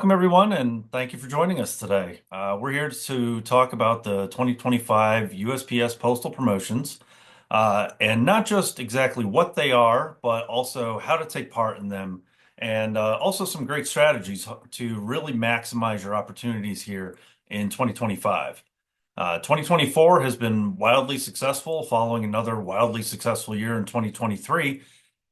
Welcome, everyone, and thank you for joining us today. We're here to talk about the 2025 USPS postal promotions, and not just exactly what they are, but also how to take part in them, and also some great strategies to really maximize your opportunities here in 2025. 2024 has been wildly successful, following another wildly successful year in 2023.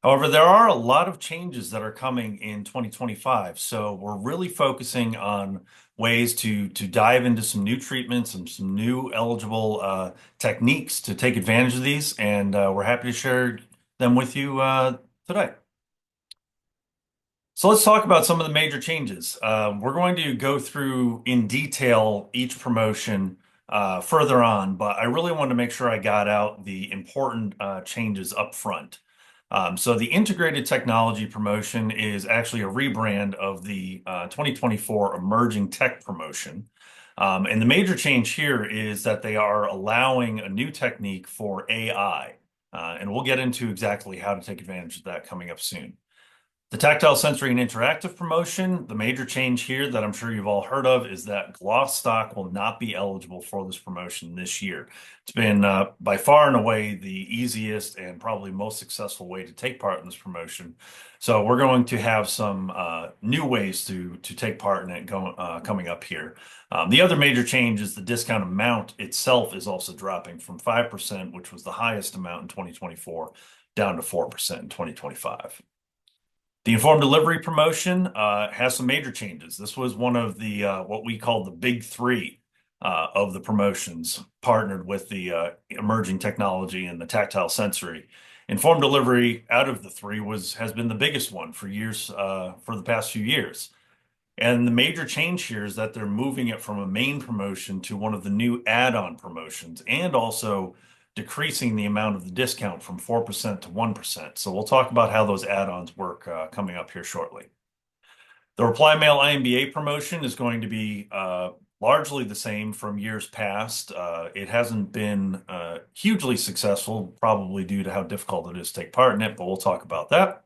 However, there are a lot of changes that are coming in 2025. So we're really focusing on ways to dive into some new treatments and some new eligible techniques to take advantage of these. And we're happy to share them with you today. So let's talk about some of the major changes. We're going to go through in detail each promotion further on, but I really wanted to make sure I got out the important changes up front. So the integrated technology promotion is actually a rebrand of the 2024 emerging tech promotion. And the major change here is that they are allowing a new technique for AI. And we'll get into exactly how to take advantage of that coming up soon. The tactile, sensory, and interactive promotion, the major change here that I'm sure you've all heard of is that gloss stock will not be eligible for this promotion this year. It's been by far and away the easiest and probably most successful way to take part in this promotion. So we're going to have some new ways to take part in it coming up here. The other major change is the discount amount itself is also dropping from 5%, which was the highest amount in 2024, down to 4% in 2025. The informed delivery promotion has some major changes. This was one of the what we call the big three of the promotions, partnered with the emerging technology and the tactile sensory. Informed delivery out of the three has been the biggest one for years for the past few years. And the major change here is that they're moving it from a main promotion to one of the new add-on promotions, and also decreasing the amount of the discount from 4% to 1%. So we'll talk about how those add-ons work coming up here shortly. The Reply Mail IMBA promotion is going to be largely the same from years past. It hasn't been hugely successful, probably due to how difficult it is to take part in it, but we'll talk about that.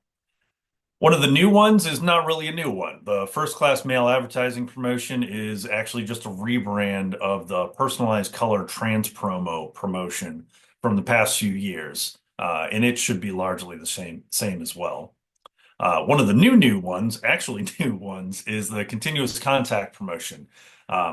One of the new ones is not really a new one. The first class mail advertising promotion is actually just a rebrand of the personalized color trans promo promotion from the past few years. And it should be largely the same as well. One of the new ones, actually new ones, is the continuous contact promotion.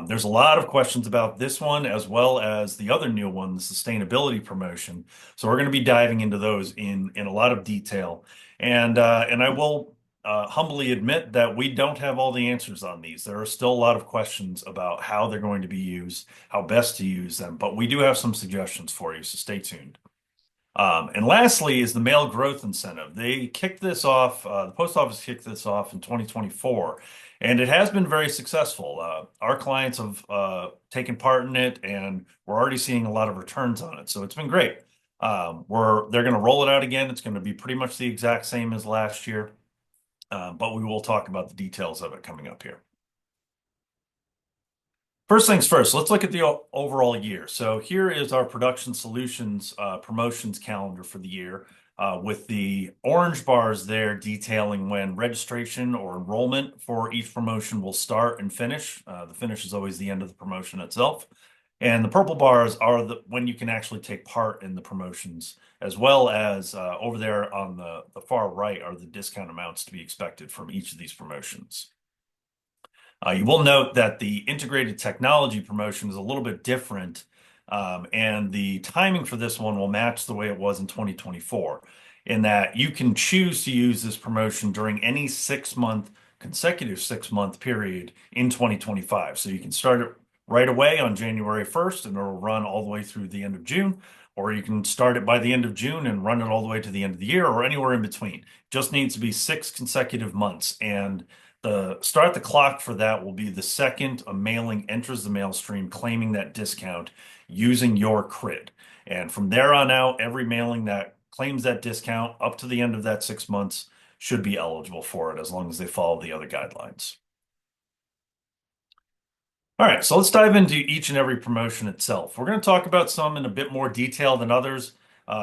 There's a lot of questions about this one as well as the other new one, the sustainability promotion. So we're going to be diving into those in a lot of detail. And I will humbly admit that we don't have all the answers on these. There are still a lot of questions about how they're going to be used, how best to use them, but we do have some suggestions for you, so stay tuned. And lastly is the mail growth incentive. They kicked this off, the post office kicked this off in 2024, and it has been very successful. Our clients have taken part in it, and we're already seeing a lot of returns on it. So it's been great. They're going to roll it out again. It's going to be pretty much the exact same as last year, but we will talk about the details of it coming up here. First things first, let's look at the overall year. So here is our production solutions promotions calendar for the year, with the orange bars there detailing when registration or enrollment for each promotion will start and finish. The finish is always the end of the promotion itself. And the purple bars are when you can actually take part in the promotions, as well as over there on the far right are the discount amounts to be expected from each of these promotions. You will note that the integrated technology promotion is a little bit different, and the timing for this one will match the way it was in 2024, in that you can choose to use this promotion during any consecutive 6-month period in 2025. So you can start it right away on January 1st, and it'll run all the way through the end of June, or you can start it by the end of June and run it all the way to the end of the year, or anywhere in between. Just needs to be 6 consecutive months, and the clock for that will be the second a mailing enters the mail stream claiming that discount using your CRID. And from there on out, every mailing that claims that discount up to the end of that 6 months should be eligible for it as long as they follow the other guidelines. All right, so let's dive into each and every promotion itself. We're going to talk about some in a bit more detail than others.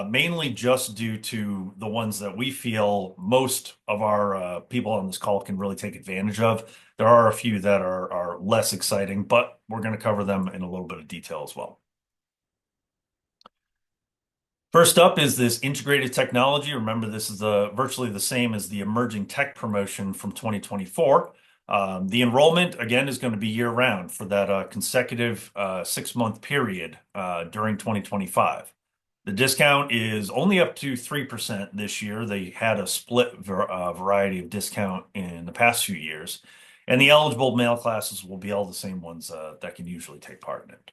mainly just due to the ones that we feel most of our people on this call can really take advantage of. There are a few that are less exciting, but we're going to cover them in a little bit of detail as well. First up is this integrated technology. Remember, this is virtually the same as the emerging tech promotion from 2024. The enrollment, again, is going to be year round for that consecutive 6-month period during 2025. The discount is only up to 3% this year. They had a split variety of discount in the past few years. And the eligible mail classes will be all the same ones that can usually take part in it.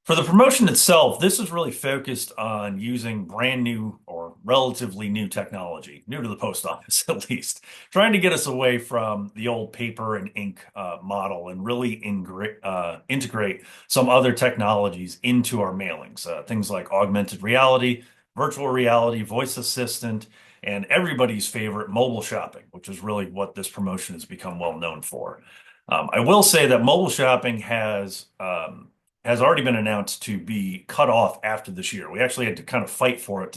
For the promotion itself, this is really focused on using brand new or relatively new technology, new to the post office at least, trying to get us away from the old paper and ink model and really integrate some other technologies into our mailings. Things like augmented reality, virtual reality, voice assistant, and everybody's favorite mobile shopping, which is really what this promotion has become well known for. I will say that mobile shopping has already been announced to be cut off after this year. We actually had to kind of fight for it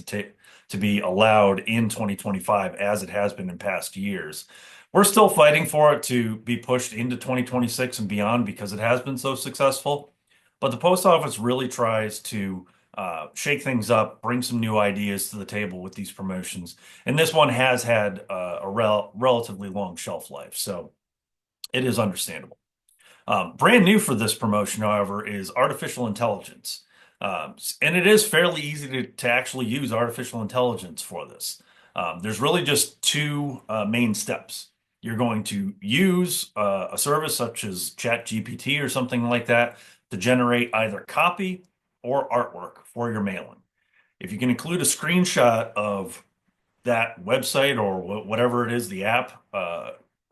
to be allowed in 2025 as it has been in past years. We're still fighting for it to be pushed into 2026 and beyond because it has been so successful. But the post office really tries to shake things up, bring some new ideas to the table with these promotions. And this one has had a relatively long shelf life, so it is understandable. Brand new for this promotion, however, is artificial intelligence. And it is fairly easy to actually use artificial intelligence for this. There's really just two main steps. You're going to use a service such as ChatGPT or something like that to generate either copy or artwork for your mailing. If you can include a screenshot of that website or whatever it is, the app,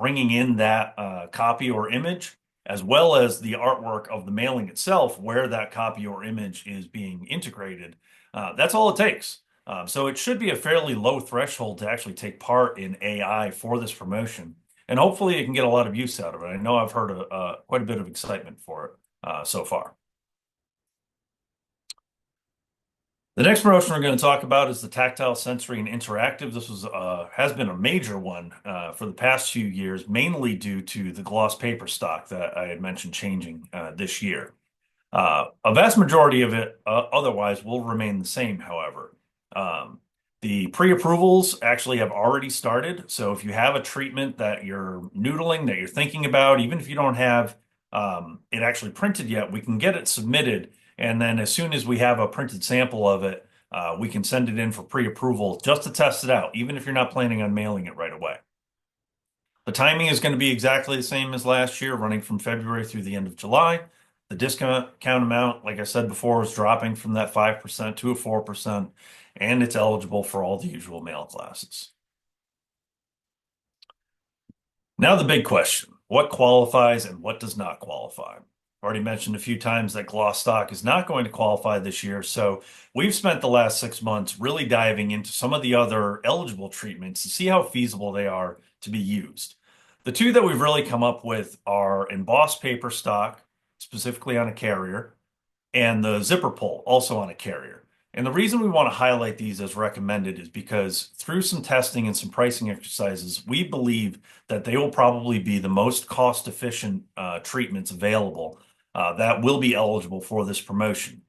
bringing in that copy or image, as well as the artwork of the mailing itself, where that copy or image is being integrated. That's all it takes. So it should be a fairly low threshold to actually take part in AI for this promotion. And hopefully it can get a lot of use out of it. I know I've heard quite a bit of excitement for it so far. The next promotion we're going to talk about is the tactile, sensory, and interactive. This has been a major one for the past few years, mainly due to the gloss paper stock that I had mentioned changing this year. A vast majority of it otherwise will remain the same, however. The pre-approvals actually have already started. So if you have a treatment that you're noodling, that you're thinking about, even if you don't have it actually printed yet, we can get it submitted. And then as soon as we have a printed sample of it, we can send it in for pre-approval just to test it out, even if you're not planning on mailing it right away. The timing is going to be exactly the same as last year, running from February through the end of July. The discount amount, like I said before, is dropping from that 5% to a 4%, and it's eligible for all the usual mail classes. Now the big question, what qualifies and what does not qualify? I've already mentioned a few times that gloss stock is not going to qualify this year, so we've spent the last 6 months really diving into some of the other eligible treatments to see how feasible they are to be used. The two that we've really come up with are embossed paper stock, specifically on a carrier, and the zipper pull, also on a carrier. And the reason we want to highlight these as recommended is because through some testing and some pricing exercises, we believe that they will probably be the most cost-efficient treatments available that will be eligible for this promotion.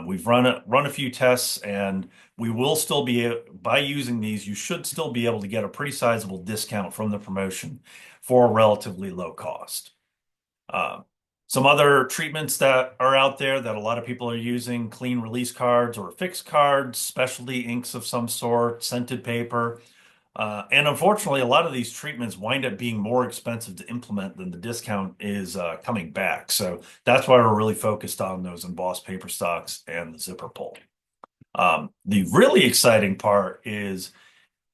We've run a few tests, and we will still be, by using these, you should still be able to get a pretty sizable discount from the promotion for a relatively low cost. Some other treatments that are out there that a lot of people are using, clean release cards or fixed cards, specialty inks of some sort, scented paper. And unfortunately, a lot of these treatments wind up being more expensive to implement than the discount is coming back. So that's why we're really focused on those embossed paper stocks and the zipper pull. The really exciting part is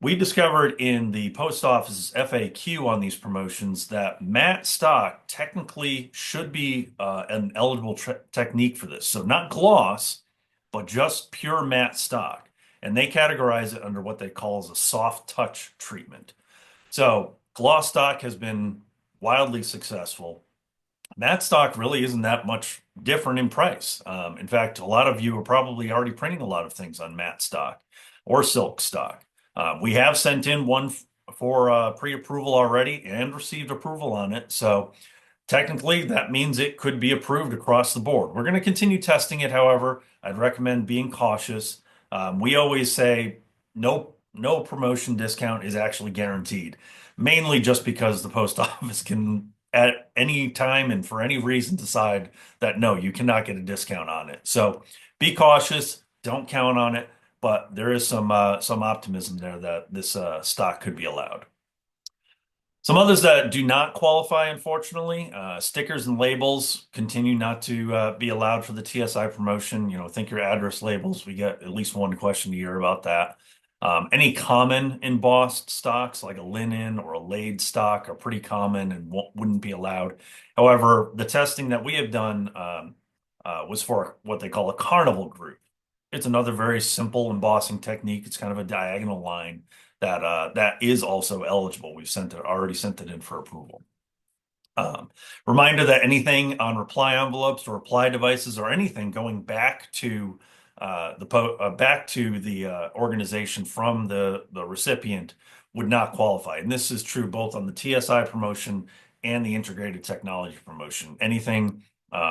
we discovered in the post office's FAQ on these promotions that matte stock technically should be an eligible technique for this. So not gloss, but just pure matte stock. And they categorize it under what they call as a soft touch treatment. So gloss stock has been wildly successful. Matte stock really isn't that much different in price. In fact, a lot of you are probably already printing a lot of things on matte stock or silk stock. We have sent in one for pre-approval already and received approval on it. So technically, that means it could be approved across the board. We're going to continue testing it, however. I'd recommend being cautious. We always say no promotion discount is actually guaranteed, mainly just because the post office can at any time and for any reason decide that no, you cannot get a discount on it. So be cautious, don't count on it, but there is some optimism there that this stock could be allowed. Some others that do not qualify, unfortunately, stickers and labels continue not to be allowed for the TSI promotion. You know, think your address labels. We get at least one question a year about that. Any common embossed stocks, like a linen or a laid stock, are pretty common and wouldn't be allowed. However, the testing that we have done was for what they call a carnival group. It's another very simple embossing technique. It's kind of a diagonal line that is also eligible. We've already sent it in for approval. Reminder that anything on reply envelopes or reply devices or anything going back to the organization from the recipient would not qualify. And this is true both on the TSI promotion and the integrated technology promotion. Anything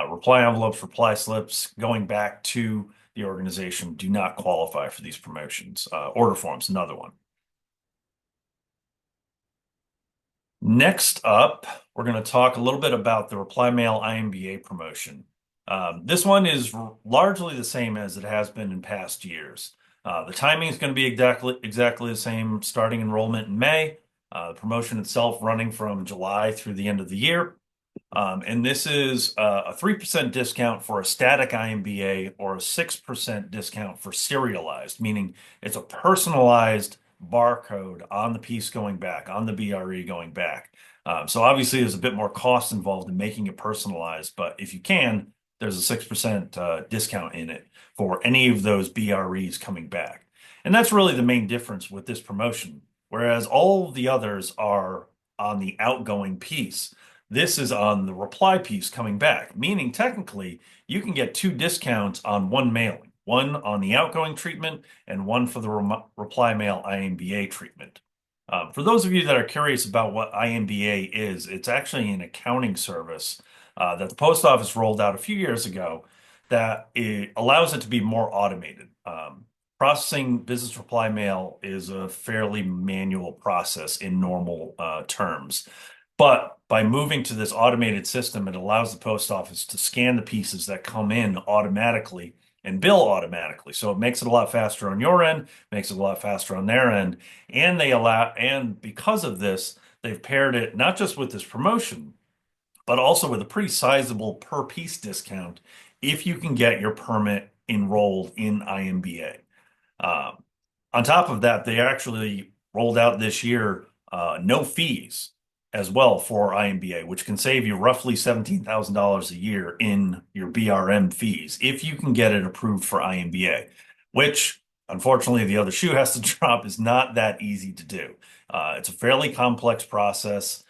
reply envelopes, reply slips going back to the organization do not qualify for these promotions. Order forms, another one. Next up, we're going to talk a little bit about the Reply Mail IMBA promotion. This one is largely the same as it has been in past years. The timing is going to be exactly the same, starting enrollment in May. The promotion itself running from July through the end of the year. And this is a 3% discount for a static IMBA or a 6% discount for serialized, meaning it's a personalized barcode on the piece going back, on the BRE going back. So obviously there's a bit more cost involved in making it personalized, but if you can, there's a 6% discount in it for any of those BREs coming back. And that's really the main difference with this promotion. Whereas all of the others are on the outgoing piece, this is on the reply piece coming back, meaning technically you can get two discounts on one mailing, one on the outgoing treatment and one for the reply mail IMBA treatment. For those of you that are curious about what IMBA is, it's actually an accounting service that the post office rolled out a few years ago that it allows it to be more automated. Processing business reply mail is a fairly manual process in normal terms. But by moving to this automated system, it allows the post office to scan the pieces that come in automatically and bill automatically. So it makes it a lot faster on your end, makes it a lot faster on their end. And because of this, they've paired it not just with this promotion, but also with a pretty sizable per piece discount if you can get your permit enrolled in IMBA. On top of that, they actually rolled out this year no fees as well for IMBA, which can save you roughly $17,000 a year in your BRM fees if you can get it approved for IMBA, which unfortunately the other shoe has to drop is not that easy to do. It's a fairly complex process.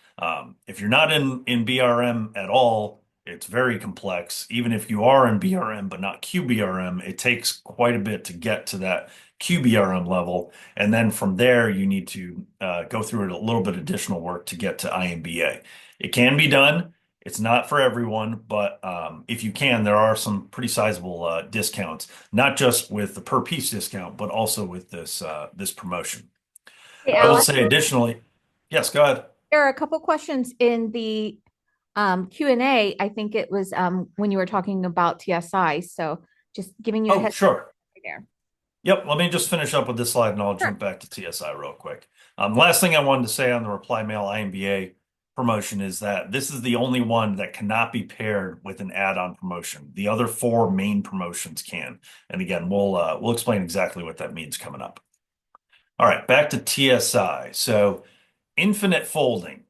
If you're not in BRM at all, it's very complex. Even if you are in BRM but not QBRM, it takes quite a bit to get to that QBRM level. And then from there, you need to go through a little bit additional work to get to IMBA. It can be done. It's not for everyone, but if you can, there are some pretty sizable discounts, not just with the per piece discount, but also with this promotion. Hey, I will Alex, say additionally, yes, go ahead. there are a couple questions in the Q&A. I think it was when you were talking about TSI. So just giving you a Oh, heads up sure. there. Yep, let me just finish up with this slide and I'll Sure. jump back to TSI real quick. Last thing I wanted to say on the Reply Mail IMBA promotion is that this is the only one that cannot be paired with an add-on promotion. The other four main promotions can. And again, we'll explain exactly what that means coming up. All right, back to TSI. So infinite folding.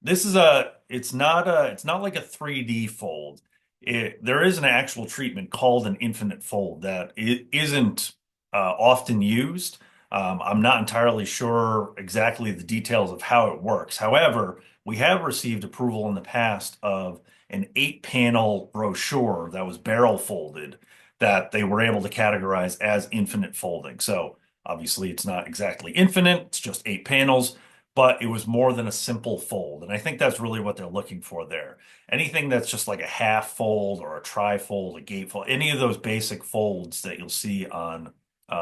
This is it's not like a 3D fold. There is an actual treatment called an infinite fold that it isn't often used. I'm not entirely sure exactly the details of how it works. However, we have received approval in the past of an 8-panel brochure that was barrel folded that they were able to categorize as infinite folding. So obviously it's not exactly infinite, it's just 8 panels, but it was more than a simple fold. And I think that's really what they're looking for there. Anything that's just like a half fold or a tri-fold, a gatefold, any of those basic folds that you'll see on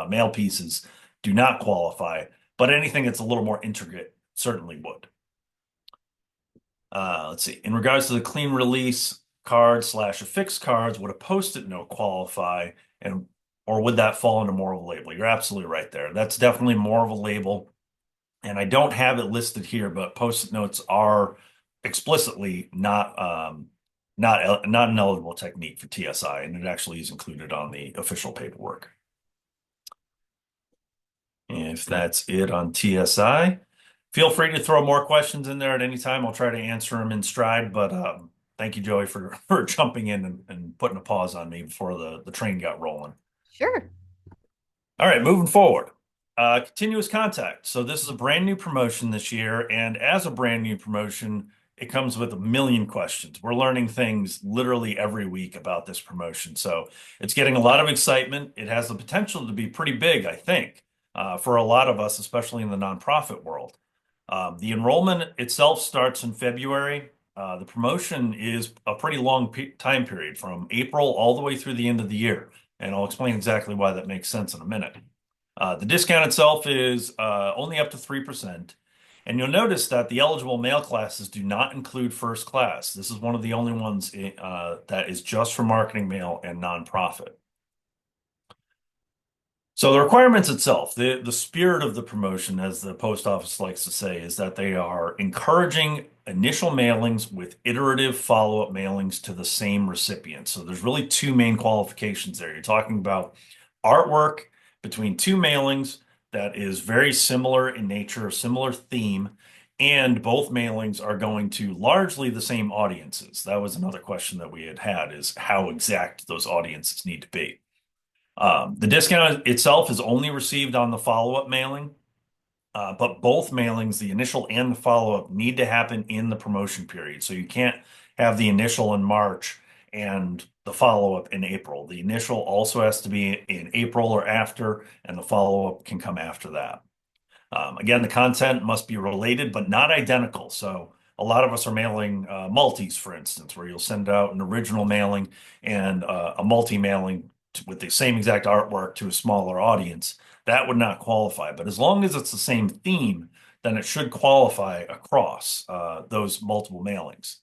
mail pieces do not qualify, but anything that's a little more intricate certainly would. Let's see. In regards to the clean release card slash affixed cards, would a post-it note qualify, and or would that fall into more of a label? You're absolutely right there. That's definitely more of a label. And I don't have it listed here, but post-it notes are explicitly not an eligible technique for TSI, and it actually is included on the official paperwork. If that's it on TSI, feel free to throw more questions in there at any time. I'll try to answer them in stride, but thank you, Joey, for for jumping in and putting a pause on me before the train got rolling. Sure. All right, moving forward. Continuous contact. So this is a brand new promotion this year, and as a brand new promotion, it comes with a million questions. We're learning things literally every week about this promotion. So it's getting a lot of excitement. It has the potential to be pretty big, I think, for a lot of us, especially in the nonprofit world. The enrollment itself starts in February. The promotion is a pretty long time period from April all the way through the end of the year. And I'll explain exactly why that makes sense in a minute. The discount itself is only up to 3%. And you'll notice that the eligible mail classes do not include first class. This is one of the only ones that is just for marketing mail and nonprofit. So the requirements itself, the spirit of the promotion, as the post office likes to say, is that they are encouraging initial mailings with iterative follow-up mailings to the same recipient. So there's really two main qualifications there. You're talking about artwork between two mailings that is very similar in nature, similar theme, and both mailings are going to largely the same audiences. That was another question that we had is how exact those audiences need to be. The discount itself is only received on the follow-up mailing, but both mailings, the initial and the follow-up, need to happen in the promotion period. So you can't have the initial in March and the follow-up in April. The initial also has to be in April or after, and the follow-up can come after that. Again, the content must be related but not identical. So a lot of us are mailing multis, for instance, where you'll send out an original mailing and a multi-mailing with the same exact artwork to a smaller audience. That would not qualify. But as long as it's the same theme, then it should qualify across those multiple mailings.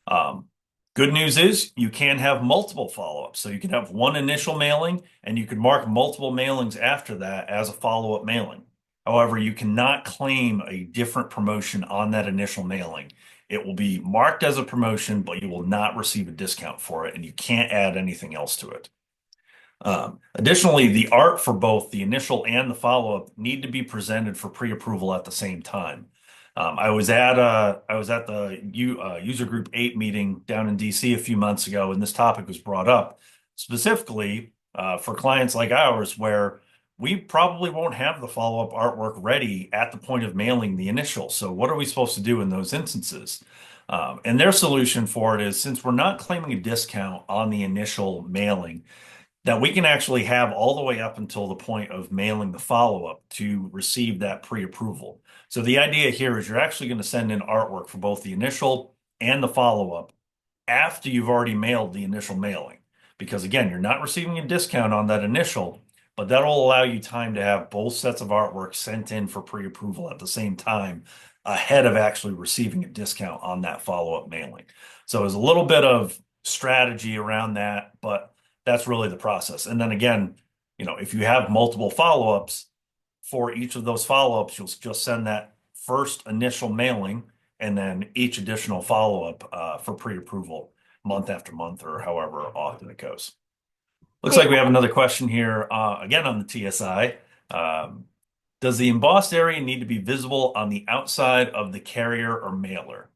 Um, Good news is you can have multiple follow-ups. So you can have one initial mailing and you can mark multiple mailings after that as a follow-up mailing. However, you cannot claim a different promotion on that initial mailing. It will be marked as a promotion, but you will not receive a discount for it, and you can't add anything else to it. Additionally, the art for both the initial and the follow-up need to be presented for pre-approval at the same time. I was at the user group 8 meeting down in DC a few months ago, and this topic was brought up specifically for clients like ours, where we probably won't have the follow-up artwork ready at the point of mailing the initial. So what are we supposed to do in those instances? And their solution for it is, since we're not claiming a discount on the initial mailing, that we can actually have all the way up until the point of mailing the follow-up to receive that pre-approval. So the idea here is you're actually going to send in artwork for both the initial and the follow-up after you've already mailed the initial mailing. Because again, you're not receiving a discount on that initial, but that'll allow you time to have both sets of artwork sent in for pre-approval at the same time ahead of actually receiving a discount on that follow-up mailing. So there's a little bit of strategy around that, but that's really the process. And then again, if you have multiple follow-ups for each of those follow-ups, you'll just send that first initial mailing and then each additional follow-up for pre-approval month after month or however often it goes. Looks Hey, like we have another question here again on the TSI. Does the embossed area need to be visible on the outside of the carrier or mailer?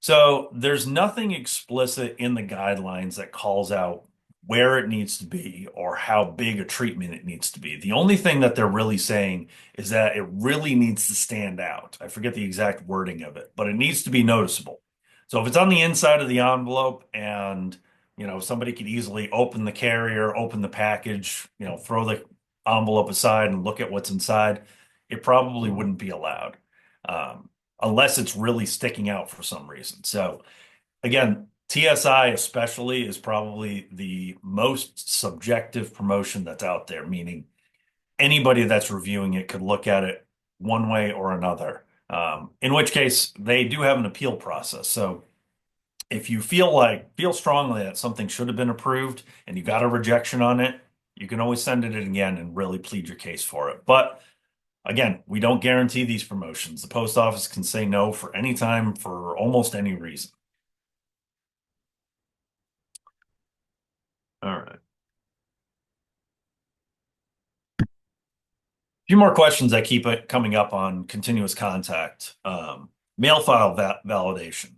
So there's nothing explicit in the guidelines that calls out where it needs to be or how big a treatment it needs to be. The only thing that they're really saying is that it really needs to stand out. I forget the exact wording of it, but it needs to be noticeable. So if it's on the inside of the envelope and somebody could easily open the carrier, open the package, throw the envelope aside and look at what's inside, it probably wouldn't be allowed, unless it's really sticking out for some reason. So again, TSI especially is probably the most subjective promotion that's out there, meaning anybody that's reviewing it could look at it one way or another. In which case, they do have an appeal process. So if you feel strongly that something should have been approved and you got a rejection on it, you can always send it in again and really plead your case for it. But again, we don't guarantee these promotions. The post office can say no for any time for almost any reason. All right. Few more questions that keep it coming up on continuous contact. Mail file validation.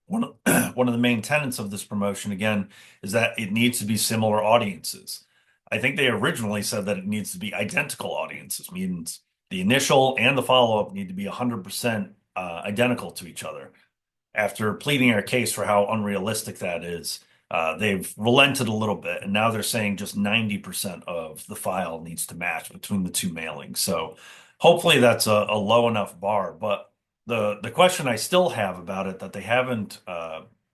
One of, one of the main tenets of this promotion, again, is that it needs to be similar audiences. I think they originally said that it needs to be identical audiences, means the initial and the follow-up need to be 100% identical to each other. After pleading our case for how unrealistic that is, they've relented a little bit, and now they're saying just 90% of the file needs to match between the two mailings. So hopefully that's a low enough bar. But the question I still have about it that they haven't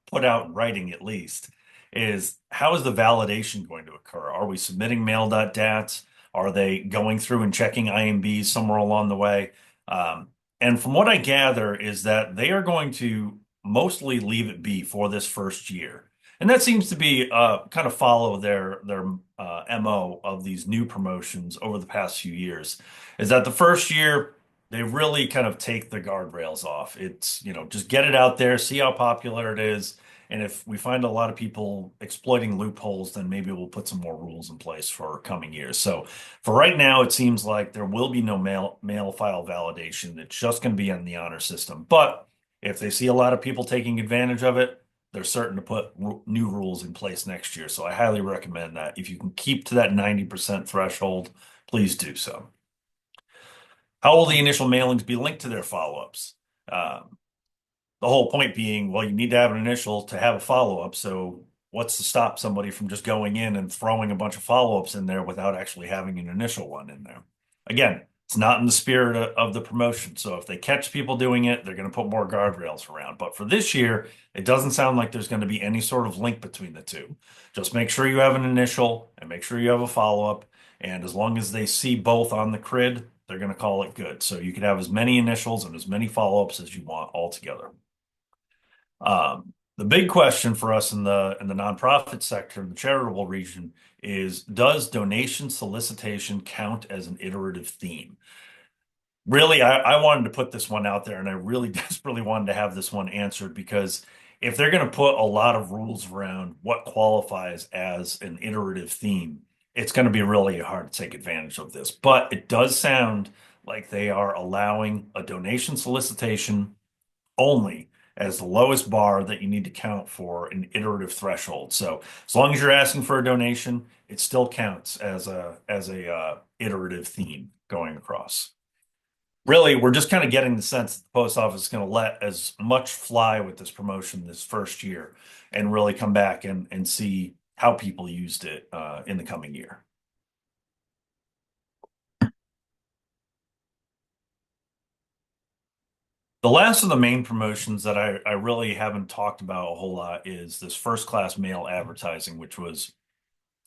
put out in writing at least is how is the validation going to occur? Are we submitting mail.dats? Are they going through and checking IMBs somewhere along the way? And from what I gather is that they are going to mostly leave it be for this first year. And that seems to be kind of follow their MO of these new promotions over the past few years, is that the first year they really kind of take the guardrails off. It's, just get it out there, see how popular it is. And if we find a lot of people exploiting loopholes, then maybe we'll put some more rules in place for coming years. So for right now, it seems like there will be no mail file validation. It's just going to be on the honor system. But if they see a lot of people taking advantage of it, they're certain to put new rules in place next year. So I highly recommend that. If you can keep to that 90% threshold, please do so. How will the initial mailings be linked to their follow-ups? The whole point being, well, you need to have an initial to have a follow-up. So what's to stop somebody from just going in and throwing a bunch of follow-ups in there without actually having an initial one in there? Again, it's not in the spirit of the promotion. So if they catch people doing it, they're going to put more guardrails around. But for this year, it doesn't sound like there's going to be any sort of link between the two. Just make sure you have an initial and make sure you have a follow-up. And as long as they see both on the CRID, they're going to call it good. So you can have as many initials and as many follow-ups as you want altogether. The big question for us in the nonprofit sector, in the charitable region, is does donation solicitation count as an iterative theme? Really, I wanted to put this one out there, and I really desperately wanted to have this one answered because if they're going to put a lot of rules around what qualifies as an iterative theme, it's going to be really hard to take advantage of this. But it does sound like they are allowing a donation solicitation only as the lowest bar that you need to count for an iterative threshold. So as long as you're asking for a donation, it still counts as a iterative theme going across. Really, we're just kind of getting the sense that the post office is going to let as much fly with this promotion this first year and really come back and see how people used it in the coming year. The last of the main promotions that I really haven't talked about a whole lot is this first class mail advertising, which was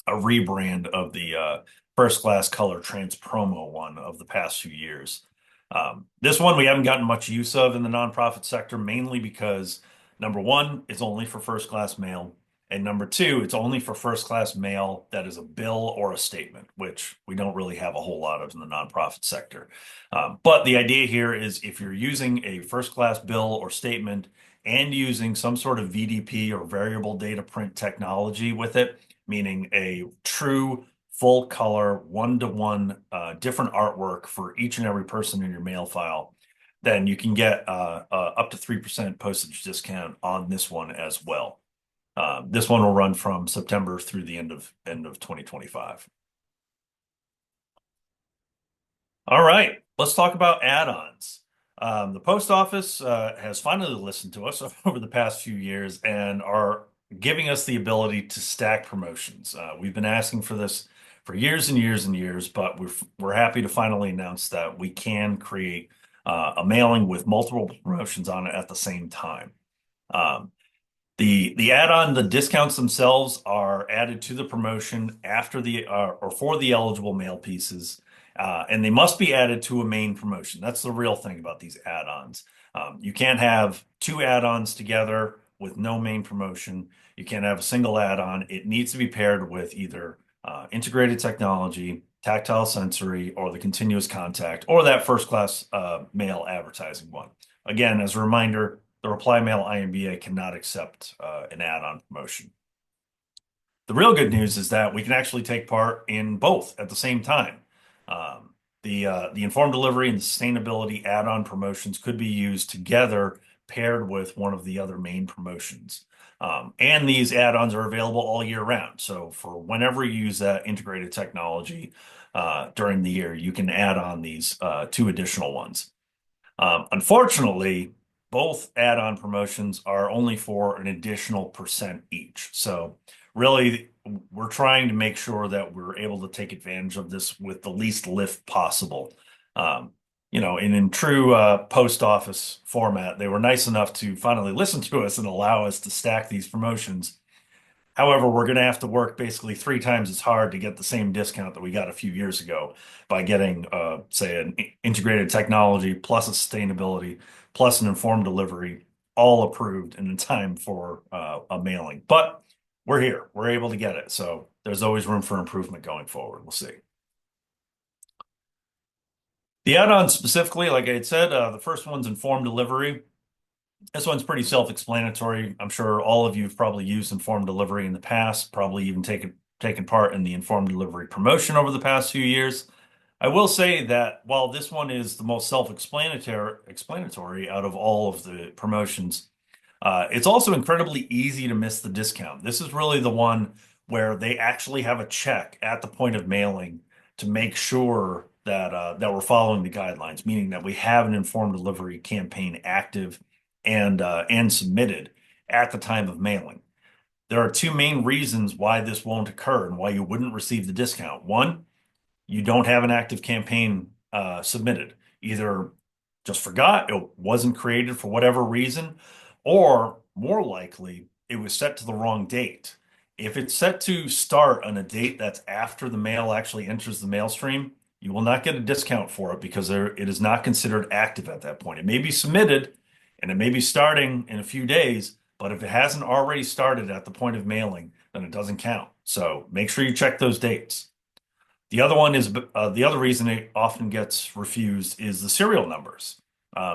a rebrand of the first class color trans promo one of the past few years. This one we haven't gotten much use of in the nonprofit sector, mainly because number one, it's only for first class mail. And number two, it's only for first class mail that is a bill or a statement, which we don't really have a whole lot of in the nonprofit sector. But the idea here is if you're using a first class bill or statement and using some sort of VDP or variable data print technology with it, meaning a true full color, one-to-one different artwork for each and every person in your mail file, then you can get up to 3% postage discount on this one as well. This one will run from September through the end of 2025. All right, let's talk about add-ons. The post office has finally listened to us over the past few years and are giving us the ability to stack promotions. We've been asking for this for years and years and years, but we're happy to finally announce that we can create a mailing with multiple promotions on it at the same time. Um, the add-on, the discounts themselves are added to the promotion after the or for the eligible mail pieces, and they must be added to a main promotion. That's the real thing about these add-ons. You can't have two add-ons together with no main promotion. You can't have a single add-on. It needs to be paired with either integrated technology, tactile sensory, or the continuous contact, or that first-class mail advertising one. Again, as a reminder, the reply mail IMBA cannot accept an add-on promotion. The real good news is that we can actually take part in both at the same time. The informed delivery and the sustainability add-on promotions could be used together, paired with one of the other main promotions. And these add-ons are available all year round. So for whenever you use that integrated technology during the year, you can add on these two additional ones. Unfortunately, both add-on promotions are only for an additional percent each. So really, we're trying to make sure that we're able to take advantage of this with the least lift possible. Um, and in true post office format, they were nice enough to finally listen to us and allow us to stack these promotions. However, we're going to have to work basically three times as hard to get the same discount that we got a few years ago by getting, say, an integrated technology plus a sustainability plus an informed delivery, all approved and in time for a mailing. But we're here. We're able to get it. So there's always room for improvement going forward. We'll see. The add-on specifically, like I had said, the first one's informed delivery. This one's pretty self-explanatory. I'm sure all of you have probably used informed delivery in the past, probably even taken part in the informed delivery promotion over the past few years. I will say that while this one is the most self-explanatory out of all of the promotions, it's also incredibly easy to miss the discount. This is really the one where they actually have a check at the point of mailing to make sure that we're following the guidelines, meaning that we have an informed delivery campaign active and submitted at the time of mailing. There are two main reasons why this won't occur and why you wouldn't receive the discount. One, you don't have an active campaign submitted. Either just forgot, it wasn't created for whatever reason, or more likely, it was set to the wrong date. If it's set to start on a date that's after the mail actually enters the mail stream, you will not get a discount for it because it is not considered active at that point. It may be submitted and it may be starting in a few days, but if it hasn't already started at the point of mailing, then it doesn't count. So make sure you check those dates. The other reason it often gets refused is the serial numbers.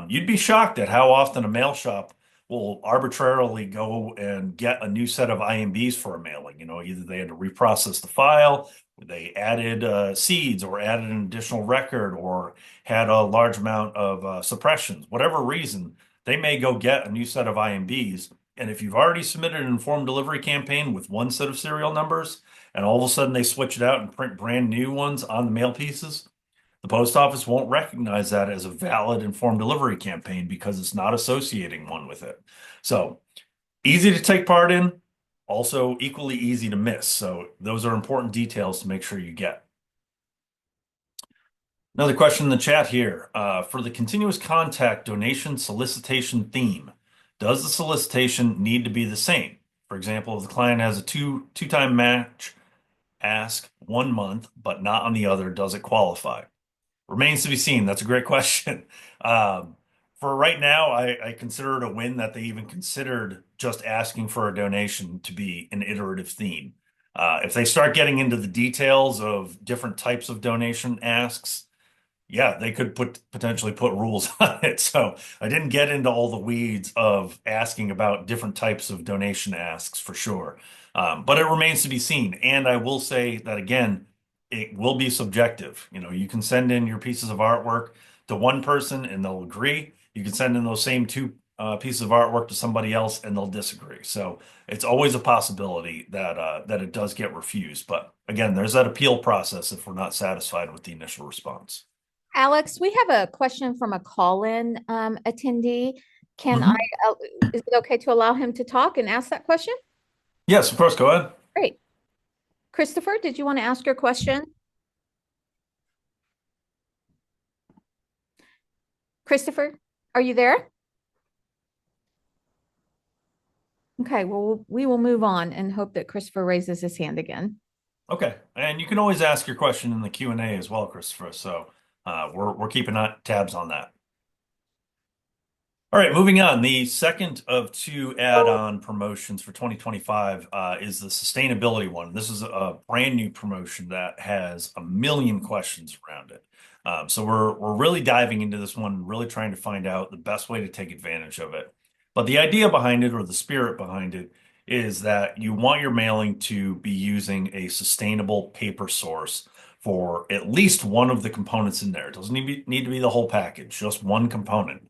You'd be shocked at how often a mail shop will arbitrarily go and get a new set of IMBs for a mailing. Either they had to reprocess the file, they added seeds, or added an additional record, or had a large amount of suppressions. Whatever reason, they may go get a new set of IMBs. And if you've already submitted an informed delivery campaign with one set of serial numbers, and all of a sudden they switch it out and print brand new ones on the mail pieces, the post office won't recognize that as a valid informed delivery campaign because it's not associating one with it. So easy to take part in, also equally easy to miss. So those are important details to make sure you get. Another question in the chat here. For the continuous contact donation solicitation theme, does the solicitation need to be the same? For example, if the client has a two-time match ask 1 month, but not on the other, does it qualify? Remains to be seen. That's a great question. For right now, I consider it a win that they even considered just asking for a donation to be an iterative theme. If they start getting into the details of different types of donation asks, yeah, they could potentially put rules on it. So I didn't get into all the weeds of asking about different types of donation asks for sure. But it remains to be seen. And I will say that again, it will be subjective. You can send in your pieces of artwork to one person and they'll agree. You can send in those same two pieces of artwork to somebody else and they'll disagree. So it's always a possibility that that it does get refused. But again, there's that appeal process if we're not satisfied with the initial response. Alex, we have a question from a call-in attendee. Can I, Mhm. uh, is it okay to allow him to talk and ask that question? Yes, of course. Go ahead. Great. Christopher, did you want to ask your question? Christopher, are you there? Okay, well, we will move on and hope that Christopher raises his hand again. Okay, and you can always ask your question in the Q&A as well, Christopher. So we're keeping tabs on that. All right, moving on. The second of two add-on promotions for 2025 is the sustainability one. This is a brand new promotion that has a million questions around it. So we're really diving into this one, really trying to find out the best way to take advantage of it. But the idea behind it, or the spirit behind it, is that you want your mailing to be using a sustainable paper source for at least one of the components in there. It doesn't need to be the whole package, just one component.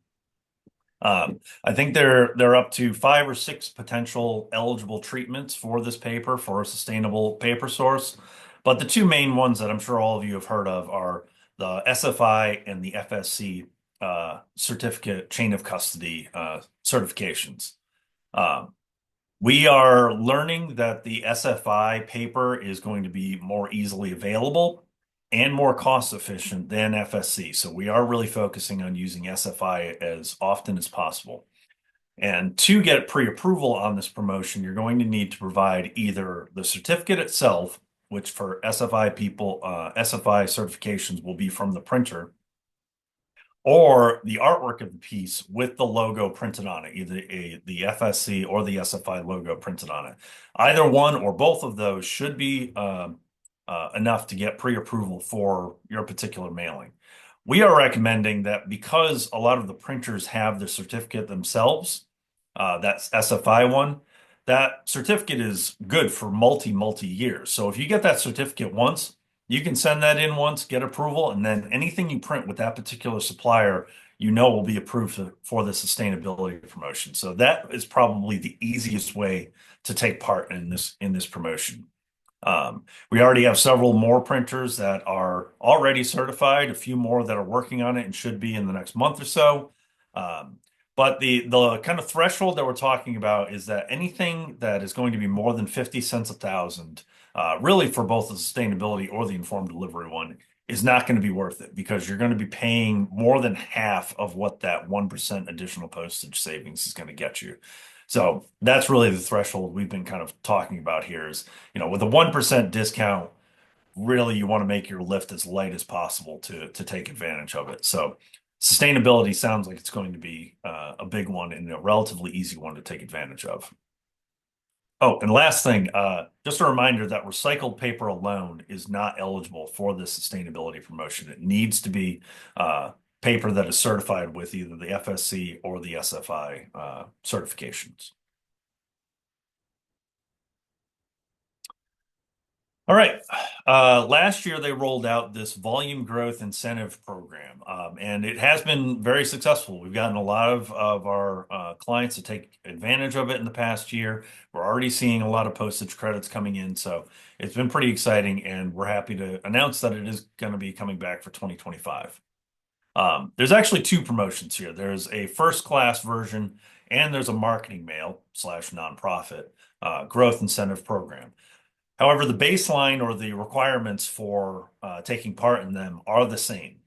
I think they're up to 5 or 6 potential eligible treatments for this paper for a sustainable paper source. But the two main ones that I'm sure all of you have heard of are the SFI and the FSC certificate chain of custody certifications. Um, we are learning that the SFI paper is going to be more easily available and more cost efficient than FSC. So we are really focusing on using SFI as often as possible. And to get pre-approval on this promotion, you're going to need to provide either the certificate itself, which for SFI people, SFI certifications will be from the printer, or the artwork of the piece with the logo printed on it, either the FSC or the SFI logo printed on it. Either one or both of those should be enough to get pre-approval for your particular mailing. We are recommending that because a lot of the printers have the certificate themselves, that's SFI one, that certificate is good for multi years. So if you get that certificate once, you can send that in once, get approval, and then anything you print with that particular supplier, you know will be approved for the sustainability promotion. So that is probably the easiest way to take part in this promotion. We already have several more printers that are already certified, a few more that are working on it and should be in the next month or so. Um, but the kind of threshold that we're talking about is that anything that is going to be more than 50 cents a thousand, really for both the sustainability or the informed delivery one, is not going to be worth it because you're going to be paying more than half of what that 1% additional postage savings is going to get you. So that's really the threshold we've been kind of talking about here is, with a 1% discount, really you want to make your lift as light as possible to take advantage of it. So sustainability sounds like it's going to be a big one and a relatively easy one to take advantage of. Oh, and last thing, just a reminder that recycled paper alone is not eligible for the sustainability promotion. It needs to be paper that is certified with either the FSC or the SFI certifications. All right. Last year, they rolled out this volume growth incentive program, and it has been very successful. We've gotten a lot of our clients to take advantage of it in the past year. We're already seeing a lot of postage credits coming in, so it's been pretty exciting, and we're happy to announce that it is going to be coming back for 2025. There's actually two promotions here. There's a first class version, and there's a marketing mail slash nonprofit growth incentive program. However, the baseline or the requirements for taking part in them are the same.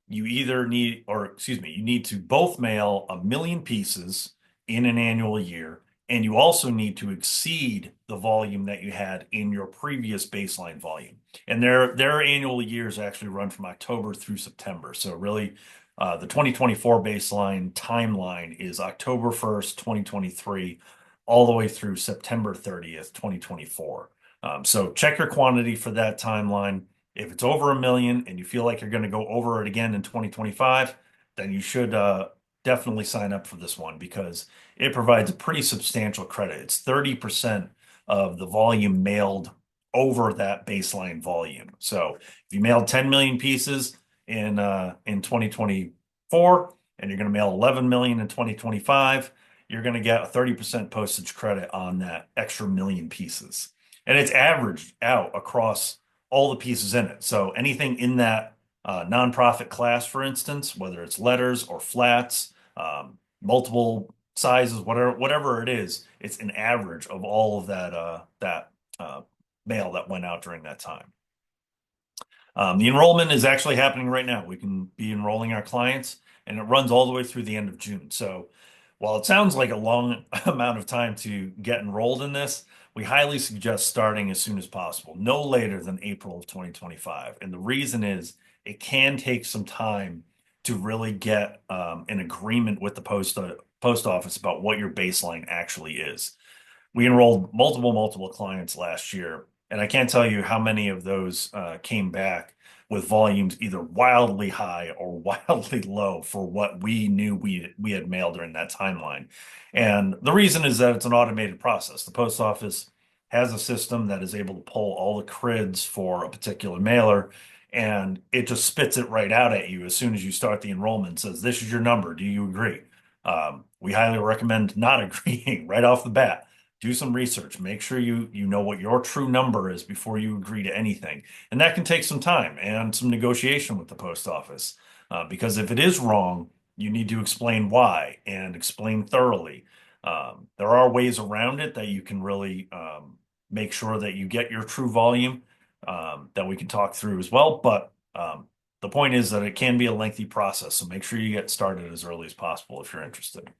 You either need, or excuse me, you need to both mail 1 million pieces in an annual year, and you also need to exceed the volume that you had in your previous baseline volume. And their annual years actually run from October through September. So really, the 2024 baseline timeline is October 1st, 2023, all the way through September 30th, 2024. So check your quantity for that timeline. If it's over 1 million and you feel like you're going to go over it again in 2025, then you should definitely sign up for this one because it provides a pretty substantial credit. It's 30% of the volume mailed over that baseline volume. So if you mailed 10 million pieces in 2024, and you're going to mail 11 million in 2025, you're going to get a 30% postage credit on that extra million pieces. And it's averaged out across all the pieces in it. So anything in that nonprofit class, for instance, whether it's letters or flats, multiple sizes, whatever it is, it's an average of all of that uh, mail that went out during that time. The enrollment is actually happening right now. We can be enrolling our clients, and it runs all the way through the end of June. So while it sounds like a long amount of time to get enrolled in this, we highly suggest starting as soon as possible, no later than April of 2025. And the reason is it can take some time to really get an agreement with the post office about what your baseline actually is. We enrolled multiple clients last year, and I can't tell you how many of those came back with volumes either wildly high or wildly low for what we knew we had mailed during that timeline. And the reason is that it's an automated process. The post office has a system that is able to pull all the crids for a particular mailer, and it just spits it right out at you as soon as you start the enrollment. Says, "This is your number. Do you agree?" We highly recommend not agreeing right off the bat. Do some research. Make sure you know what your true number is before you agree to anything. And that can take some time and some negotiation with the post office. Because if it is wrong, you need to explain why and explain thoroughly. There are ways around it that you can really make sure that you get your true volume that we can talk through as well. But the point is that it can be a lengthy process. So make sure you get started as early as possible if you're interested.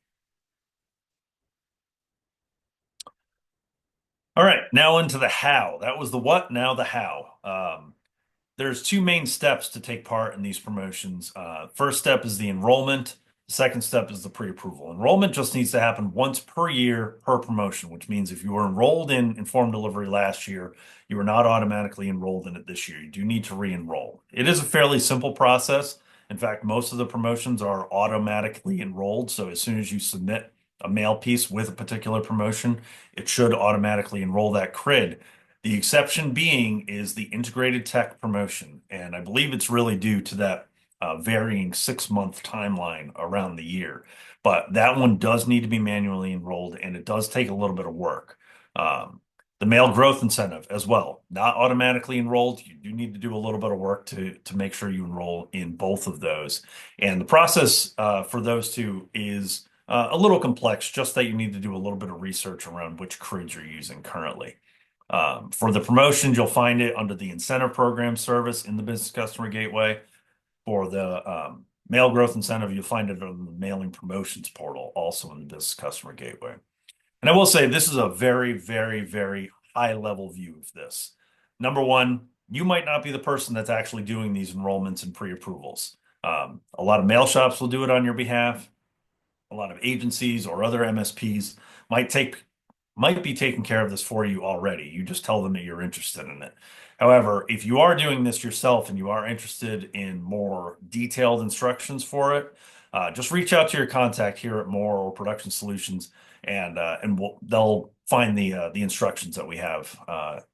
All right, now into the how. That was the what, now the how. There's two main steps to take part in these promotions. First step is the enrollment. The second step is the pre-approval. Enrollment just needs to happen once per year per promotion, which means if you were enrolled in Informed Delivery last year, you are not automatically enrolled in it this year. You do need to re-enroll. It is a fairly simple process. In fact, most of the promotions are automatically enrolled. So as soon as you submit a mail piece with a particular promotion, it should automatically enroll that CRID. The exception being is the integrated tech promotion. And I believe it's really due to that varying 6 month timeline around the year. But that one does need to be manually enrolled and it does take a little bit of work. The mail growth incentive as well, not automatically enrolled. You do need to do a little bit of work to make sure you enroll in both of those. And the process for those two is a little complex, just that you need to do a little bit of research around which CRIDs you're using currently. For the promotions, you'll find it under the incentive program service in the Business Customer Gateway. For the mail growth incentive, you'll find it on the mailing promotions portal, also in the Business Customer Gateway. And I will say this is a very high level view of this. Number one, you might not be the person that's actually doing these enrollments and pre-approvals. A lot of mail shops will do it on your behalf. A lot of agencies or other MSPs might be taking care of this for you already. You just tell them that you're interested in it. However, if you are doing this yourself and you are interested in more detailed instructions for it, just reach out to your contact here at More or Production Solutions, and they'll find the instructions that we have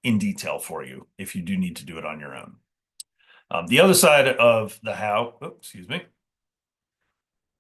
in detail for you if you do need to do it on your own. The other side of the how, excuse me,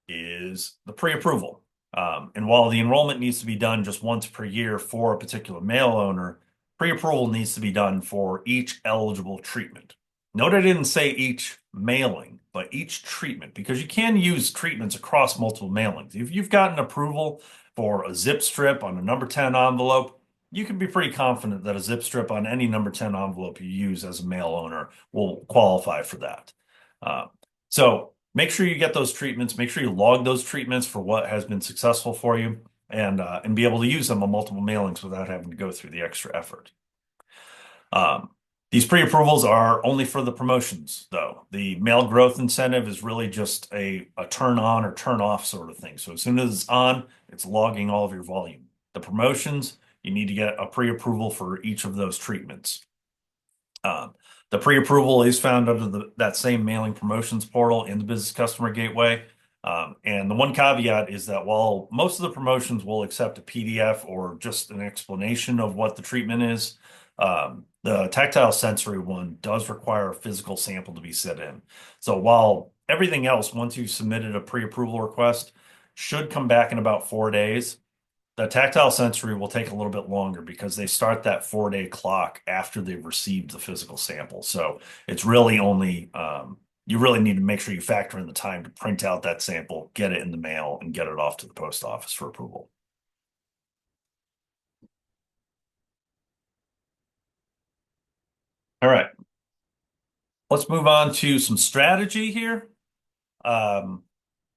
is the pre-approval. And while the enrollment needs to be done just once per year for a particular mail owner, pre-approval needs to be done for each eligible treatment. Note I didn't say each mailing, but each treatment, because you can use treatments across multiple mailings. If you've gotten approval for a zip strip on a number 10 envelope, you can be pretty confident that a zip strip on any number 10 envelope you use as a mail owner will qualify for that. So make sure you get those treatments. Make sure you log those treatments for what has been successful for you, and be able to use them on multiple mailings without having to go through the extra effort. These pre-approvals are only for the promotions, though. The mail growth incentive is really just a turn on or turn off sort of thing. So as soon as it's on, it's logging all of your volume. The promotions, you need to get a pre-approval for each of those treatments. The pre-approval is found under that same mailing promotions portal in the Business Customer Gateway. And the one caveat is that while most of the promotions will accept a PDF or just an explanation of what the treatment is, the tactile sensory one does require a physical sample to be sent in. So while everything else, once you've submitted a pre-approval request, should come back in about 4 days. The tactile sensory will take a little bit longer because they start that 4 day clock after they've received the physical sample. So it's really only, you really need to make sure you factor in the time to print out that sample, get it in the mail, and get it off to the post office for approval. All right, let's move on to some strategy here. Um,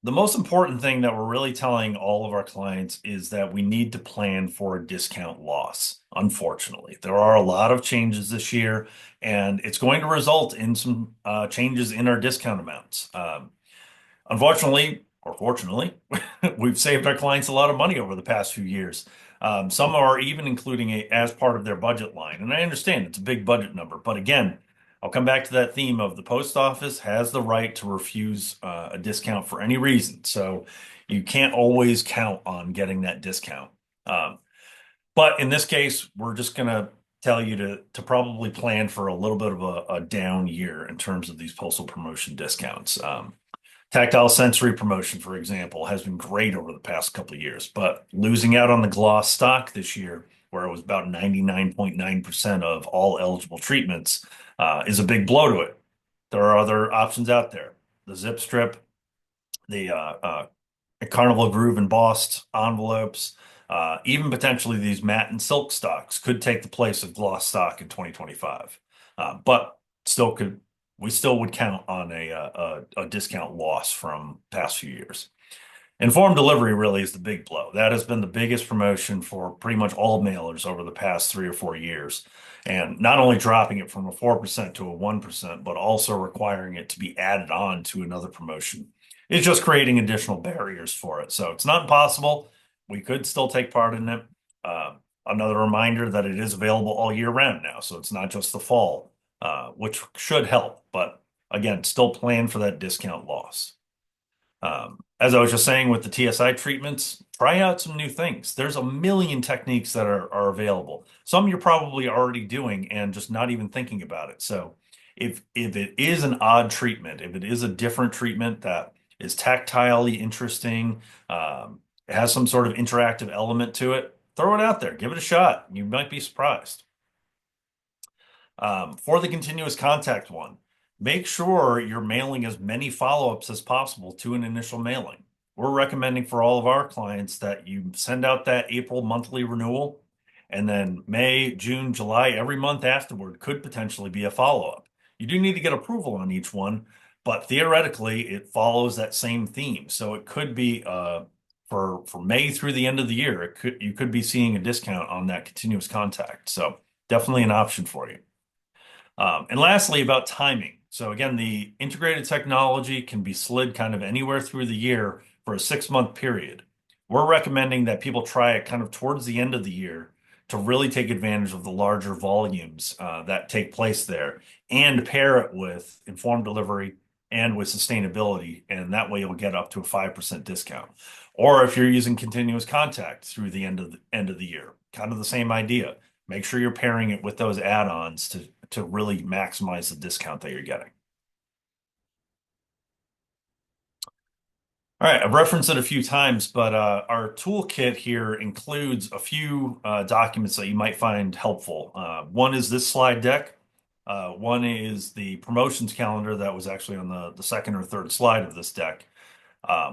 The most important thing that we're really telling all of our clients is that we need to plan for a discount loss. Unfortunately, there are a lot of changes this year, and it's going to result in some changes in our discount amounts. Unfortunately, or fortunately, we've saved our clients a lot of money over the past few years. Some are even including it as part of their budget line. And I understand it's a big budget number. But again, I'll come back to that theme of the post office has the right to refuse a discount for any reason. So you can't always count on getting that discount. Um, but in this case, we're just going to tell you to probably plan for a little bit of a down year in terms of these postal promotion discounts. Tactile sensory promotion, for example, has been great over the past couple of years, but losing out on the gloss stock this year, where it was about 99.9% of all eligible treatments, is a big blow to it. There are other options out there. The zip strip, the Carnival Groove embossed envelopes, even potentially these matte and silk stocks could take the place of gloss stock in 2025. But still could we still would count on a discount loss from past few years. Informed delivery really is the big blow. That has been the biggest promotion for pretty much all mailers over the past 3 or 4 years. And not only dropping it from a 4% to a 1%, but also requiring it to be added on to another promotion. It's just creating additional barriers for it. So it's not impossible. We could still take part in it. Uh, Another reminder that it is available all year round now. So it's not just the fall, which should help. But again, still plan for that discount loss. As I was just saying with the TSI treatments, try out some new things. There's a million techniques that are available. Some you're probably already doing and just not even thinking about it. So if it is an odd treatment, if it is a different treatment that is tactilely interesting, it has some sort of interactive element to it, throw it out there, give it a shot. You might be surprised. For the continuous contact one, make sure you're mailing as many follow-ups as possible to an initial mailing. We're recommending for all of our clients that you send out that April monthly renewal, and then May, June, July, every month afterward could potentially be a follow-up. You do need to get approval on each one, but theoretically, it follows that same theme. So it could be for May through the end of the year, you could be seeing a discount on that continuous contact. So definitely an option for you. And lastly, about timing. So again, the integrated technology can be slid kind of anywhere through the year for a 6 month period. We're recommending that people try it kind of towards the end of the year to really take advantage of the larger volumes that take place there and pair it with informed delivery and with sustainability. And that way you'll get up to a 5% discount. Or if you're using continuous contact through the end of the year, kind of the same idea. Make sure you're pairing it with those add-ons to really maximize the discount that you're getting. All right, I've referenced it a few times, but our toolkit here includes a few documents that you might find helpful. One is this slide deck. One is the promotions calendar that was actually on the second or third slide of this deck.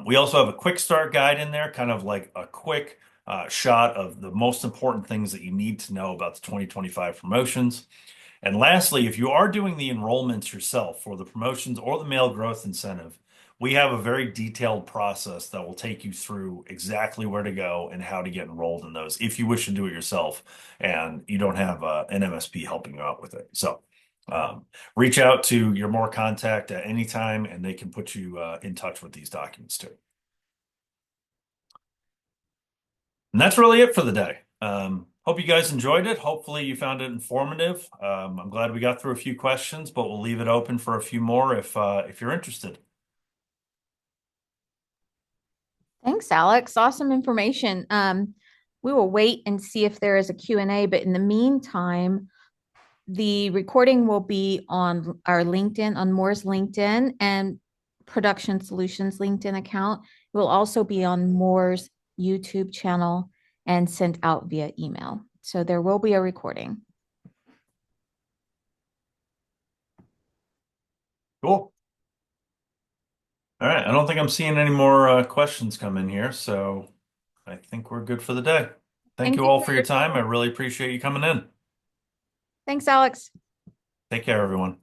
We also have a quick start guide in there, kind of like a quick shot of the most important things that you need to know about the 2025 promotions. And lastly, if you are doing the enrollments yourself for the promotions or the mail growth incentive, we have a very detailed process that will take you through exactly where to go and how to get enrolled in those if you wish to do it yourself and you don't have an MSP helping you out with it. So reach out to your more contact at any time and they can put you in touch with these documents too. And that's really it for the day. Hope you guys enjoyed it. Hopefully you found it informative. I'm glad we got through a few questions, but we'll leave it open for a few more if you're interested. Thanks, Alex. Awesome information. We will wait and see if there is a Q&A, but in the meantime, the recording will be on our LinkedIn, on Moore's LinkedIn, and Production Solutions LinkedIn account. It will also be on Moore's YouTube channel and sent out via email. So there will be a recording. Cool. All right. I don't think I'm seeing any more questions come in here, so I think we're good for the day. Thank Thank you you all for for your your time. I time. really appreciate you coming in. Thanks, Alex. Take care, everyone.